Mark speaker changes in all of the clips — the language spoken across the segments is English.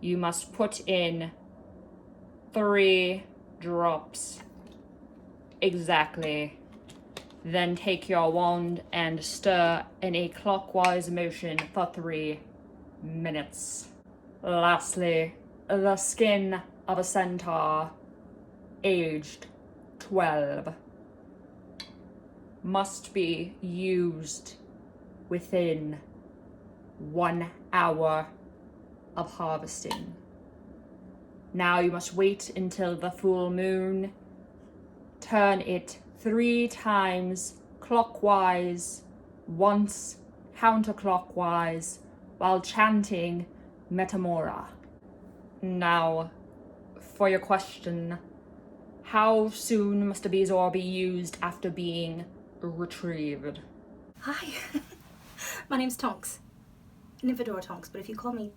Speaker 1: you must put in 3 drops exactly. Then take your wand and stir in a clockwise motion for 3 minutes. Lastly, the skin of a centaur, aged 12, must be used within 1 hour of harvesting. Now you must wait until the full moon, turn it 3 times clockwise, once counterclockwise, while chanting Metamora. Now, for your question, how soon must a bezoar be used after being retrieved?
Speaker 2: Hi, my name's Tonks. Nymphadora Tonks, but if you call me...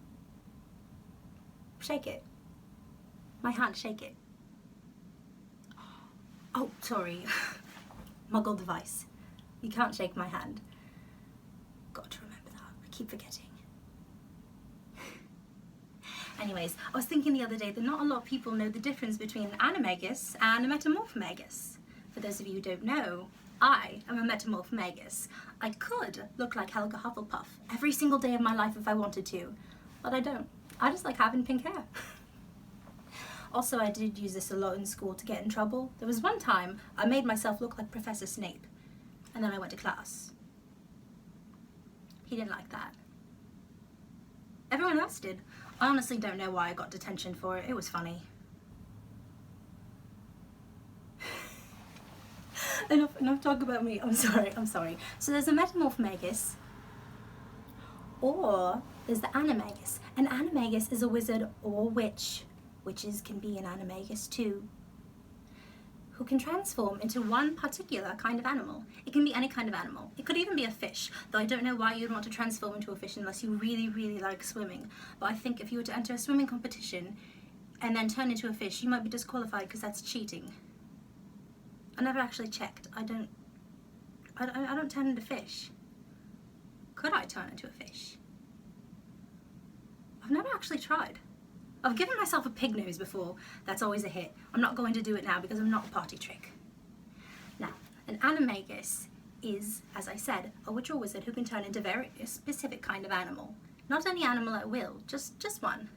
Speaker 2: Shake it. My hand, shake it. Oh, sorry. Muggle device. You can't shake my hand. Got to remember that. I keep forgetting. Anyways, I was thinking the other day that not a lot of people know the difference between an animagus and a metamorphomagus. For those of you who don't know, I am a metamorphomagus. I could look like Helga Hufflepuff every single day of my life if I wanted to, but I don't. I just like having pink hair. Also, I did use this a lot in school to get in trouble. There was one time I made myself look like Professor Snape, and then I went to class. He didn't like that. Everyone else did. I honestly don't know why I got detention for it. It was funny. enough talk about me. I'm sorry. So there's a metamorphomagus, or there's the animagus. An animagus is a wizard or witch. Witches can be an animagus too, who can transform into one particular kind of animal. It can be any kind of animal. It could even be a fish, though I don't know why you'd want to transform into a fish unless you really, really like swimming. But I think if you were to enter a swimming competition and then turn into a fish, you might be disqualified because that's cheating. I never actually checked. I don't turn into fish. Could I turn into a fish? I've never actually tried. I've given myself a pig nose before. That's always a hit. I'm not going to do it now because I'm not a party trick. Now, an animagus is, as I said, a witch or wizard who can turn into a very specific kind of animal. Not any animal at will, just one.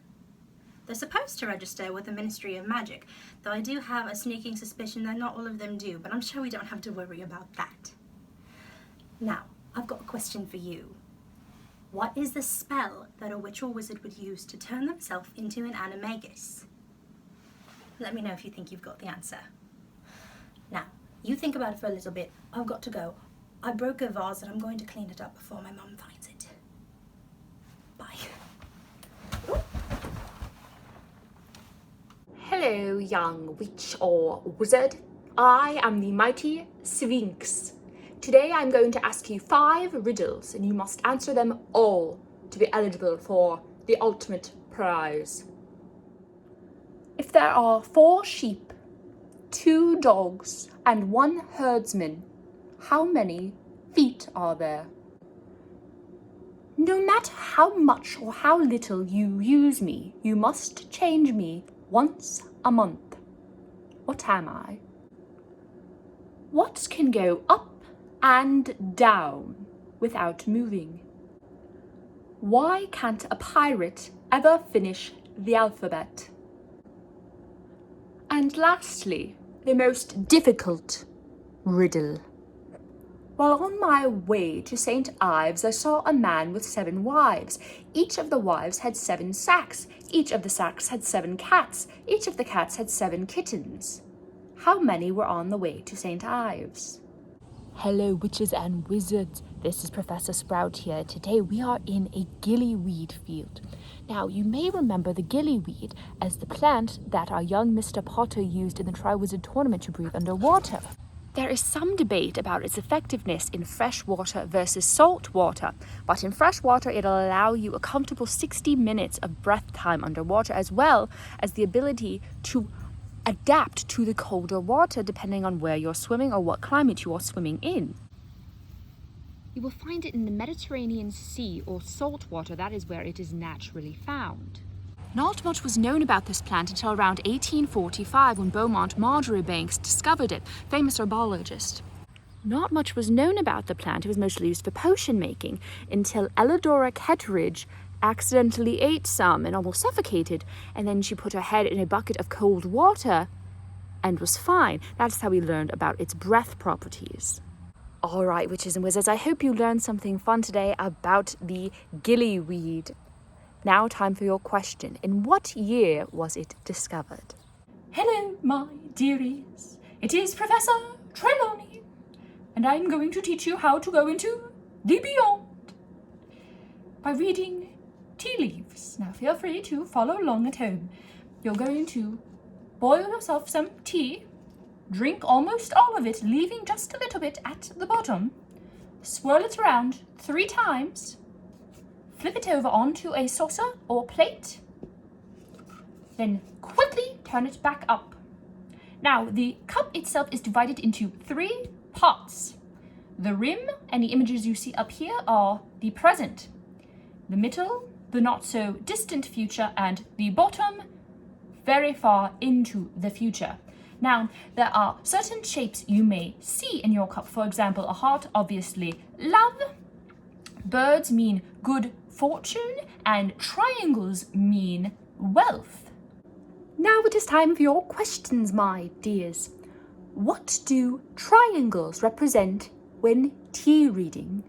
Speaker 2: They're supposed to register with the Ministry of Magic, though I do have a sneaking suspicion that not all of them do, but I'm sure we don't have to worry about that. Now, I've got a question for you. What is the spell that a witch or wizard would use to turn themselves into an animagus? Let me know if you think you've got the answer. Now, you think about it for a little bit. I've got to go. I broke a vase and I'm going to clean it up before my mum finds it. Bye.
Speaker 3: Hello, young witch or wizard. I am the mighty Sphinx. Today I'm going to ask you 5 riddles and you must answer them all to be eligible for the ultimate prize. If there are 4 sheep, 2 dogs and 1 herdsman, how many feet are there? No matter how much or how little you use me, you must change me once a month. What am I? What can go up and down without moving? Why can't a pirate ever finish the alphabet? And lastly, the most difficult riddle. While on my way to St. Ives, I saw a man with 7 wives. Each of the wives had 7 sacks. Each of the sacks had 7 cats. Each of the cats had 7 kittens. How many were on the way to St. Ives?
Speaker 4: Hello, witches and wizards. This is Professor Sprout here. Today we are in a gillyweed field. Now, you may remember the gillyweed as the plant that our young Mr. Potter used in the Triwizard Tournament to breathe underwater. There is some debate about its effectiveness in fresh water versus salt water, but in fresh water it'll allow you a comfortable 60 minutes of breath time underwater, as well as the ability to adapt to the colder water depending on where you're swimming or what climate you are swimming in. You will find it in the Mediterranean Sea or salt water. That is where it is naturally found.
Speaker 3: Not much was known about this plant until around 1845 when Beaumont Marjoribanks discovered it, famous herbologist. Not much was known about the plant. It was mostly used for potion making until Elidora Kettridge accidentally ate some and almost suffocated, and then she put her head in a bucket of cold water and was fine. That's how we learned about its breath properties. All right, witches and wizards, I hope you learned something fun today about the gillyweed. Now time for your question. In what year was it discovered?
Speaker 1: Hello, my dearies. It is Professor Trelawney, and I'm going to teach you how to go into the beyond by reading tea leaves. Now feel free to follow along at home. You're going to boil yourself some tea, drink almost all of it, leaving just a little bit at the bottom, swirl it around 3 times, flip it over onto a saucer or plate, then quickly turn it back up. Now, the cup itself is divided into 3 parts. The rim and the images you see up here are the present, the middle, the not so distant future, and the bottom, very far into the future. Now, there are certain shapes you may see in your cup. For example, a heart, obviously love. Birds mean good fortune, and triangles mean wealth. Now it is time for your questions, my dears. What do triangles represent when tea reading?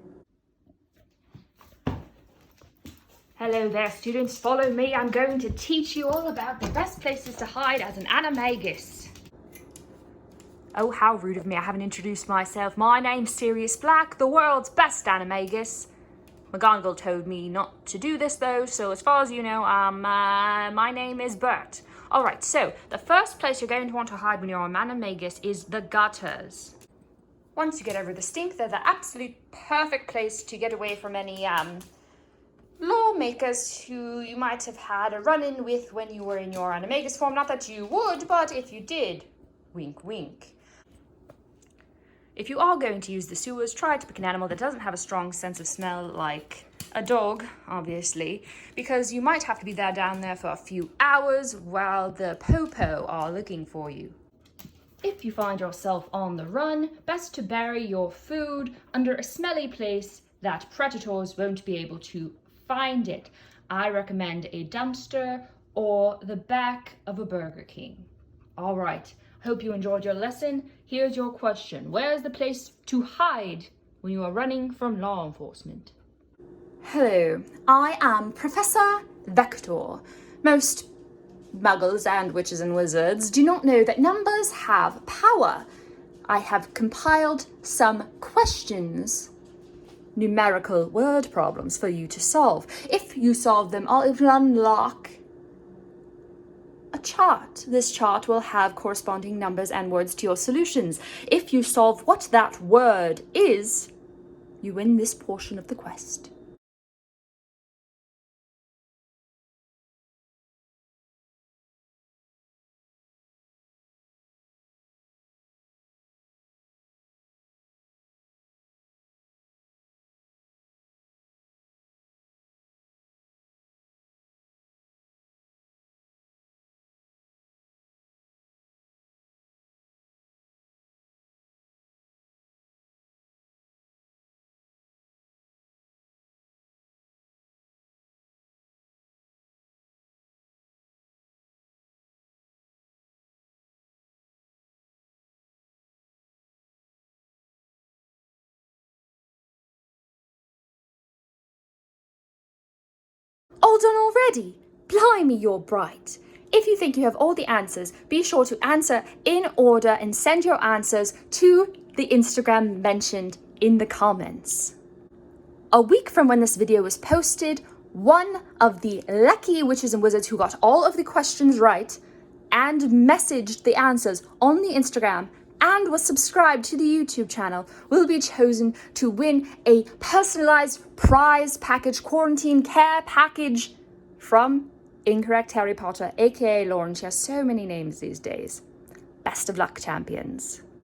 Speaker 1: Hello there, students. Follow me. I'm going to teach you all about the best places to hide as an animagus. Oh, how rude of me. I haven't introduced myself. My name's Sirius Black, the world's best animagus. McGonagall told me not to do this though, so as far as you know, my name is Bert. Alright, so the first place you're going to want to hide when you're a animagus is the gutters. Once you get over the stink, they're the absolute perfect place to get away from any lawmakers who you might have had a run-in with when you were in your animagus form. Not that you would, but if you did, wink wink. If you are going to use the sewers, try to pick an animal that doesn't have a strong sense of smell, like a dog, obviously, because you might have to be down there for a few hours while the popo are looking for you. If you find yourself on the run, best to bury your food under a smelly place that predators won't be able to find it. I recommend a dumpster or the back of a Burger King. All right. Hope you enjoyed your lesson. Here's your question. Where's the place to hide when you are running from law enforcement? Hello, I am Professor Vector. Most muggles and witches and wizards do not know that numbers have power. I have compiled some questions, numerical word problems for you to solve. If you solve them, it will unlock a chart. This chart will have corresponding numbers and words to your solutions. If you solve what that word is, you win this portion of the quest. All done already? Blimey, you're bright. If you think you have all the answers, be sure to answer in order and send your answers to the Instagram mentioned in the comments. A week from when this video was posted, one of the lucky witches and wizards who got all of the questions right and messaged the answers on the Instagram and was subscribed to the YouTube channel will be chosen to win a personalized prize package, quarantine care package from Incorrect Harry Potter, aka Lauren. She has so many names these days. Best of luck, champions.